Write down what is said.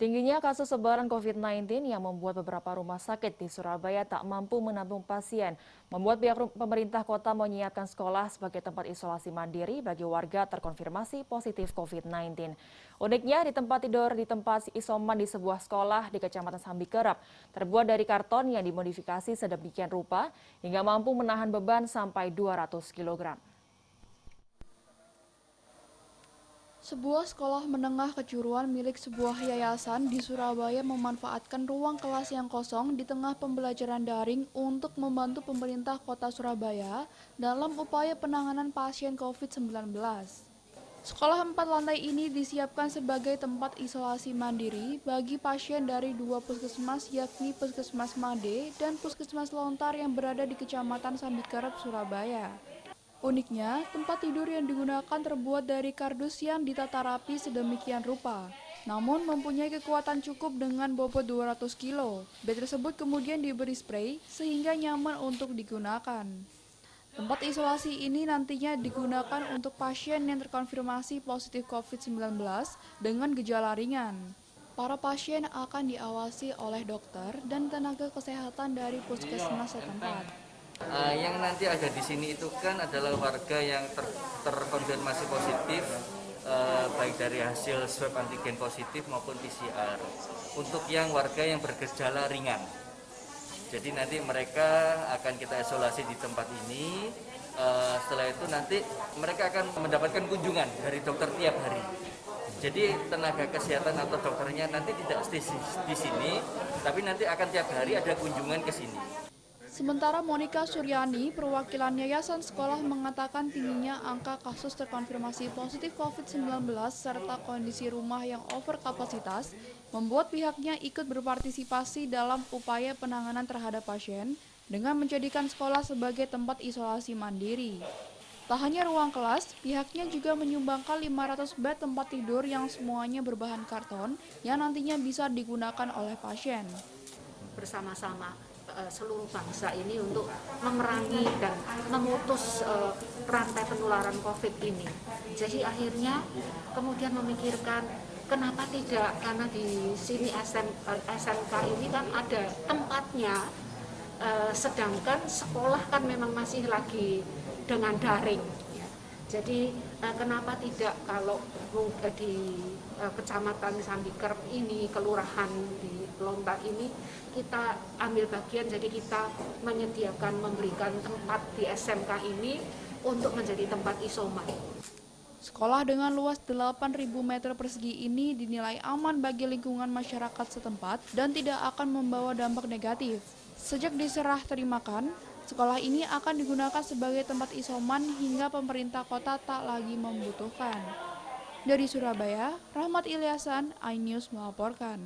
Tingginya kasus sebaran COVID-19 yang membuat beberapa rumah sakit di Surabaya tak mampu menampung pasien, membuat pihak pemerintah kota menyiapkan sekolah sebagai tempat isolasi mandiri bagi warga terkonfirmasi positif COVID-19. Uniknya, di tempat tidur di tempat isoman di sebuah sekolah di Kecamatan Sambikerep terbuat dari karton yang dimodifikasi sedemikian rupa hingga mampu menahan beban sampai 200 kg. Sebuah sekolah menengah kejuruan milik sebuah yayasan di Surabaya memanfaatkan ruang kelas yang kosong di tengah pembelajaran daring untuk membantu pemerintah kota Surabaya dalam upaya penanganan pasien COVID-19. Sekolah 4 lantai ini disiapkan sebagai tempat isolasi mandiri bagi pasien dari 2 puskesmas yakni Puskesmas Made dan Puskesmas Lontar yang berada di Kecamatan Sambikerep, Surabaya. Uniknya, tempat tidur yang digunakan terbuat dari kardus yang ditata rapi sedemikian rupa. Namun mempunyai kekuatan cukup dengan bobot 200 kilo. Bed tersebut kemudian diberi spray sehingga nyaman untuk digunakan. Tempat isolasi ini nantinya digunakan untuk pasien yang terkonfirmasi positif COVID-19 dengan gejala ringan. Para pasien akan diawasi oleh dokter dan tenaga kesehatan dari puskesmas setempat. Yang nanti ada di sini itu kan adalah warga yang terkonfirmasi positif, baik dari hasil swab antigen positif maupun PCR. Untuk yang warga yang bergejala ringan, jadi nanti mereka akan kita isolasi di tempat ini. Setelah itu nanti mereka akan mendapatkan kunjungan dari dokter tiap hari. Jadi tenaga kesehatan atau dokternya nanti tidak stay di sini, tapi nanti akan tiap hari ada kunjungan ke sini. Sementara Monica Suryani, perwakilan Yayasan Sekolah mengatakan tingginya angka kasus terkonfirmasi positif COVID-19 serta kondisi rumah yang over kapasitas membuat pihaknya ikut berpartisipasi dalam upaya penanganan terhadap pasien dengan menjadikan sekolah sebagai tempat isolasi mandiri. Tak hanya ruang kelas, pihaknya juga menyumbangkan 500 bed tempat tidur yang semuanya berbahan karton yang nantinya bisa digunakan oleh pasien. Bersama-sama seluruh bangsa ini untuk memerangi dan memutus rantai penularan COVID ini. Jadi akhirnya kemudian memikirkan kenapa tidak, karena di sini SMK ini kan ada tempatnya, sedangkan sekolah kan memang masih lagi dengan daring. Jadi kenapa tidak kalau di Kecamatan Sambikerep ini, Kelurahan di Lontar ini, kita ambil bagian, jadi kita menyediakan, memberikan tempat di SMK ini untuk menjadi tempat isoman. Sekolah dengan luas 8.000 meter persegi ini dinilai aman bagi lingkungan masyarakat setempat dan tidak akan membawa dampak negatif. Sejak diserah terimakan, sekolah ini akan digunakan sebagai tempat isoman hingga pemerintah kota tak lagi membutuhkan. Dari Surabaya, Rahmat Ilyasan, iNews melaporkan.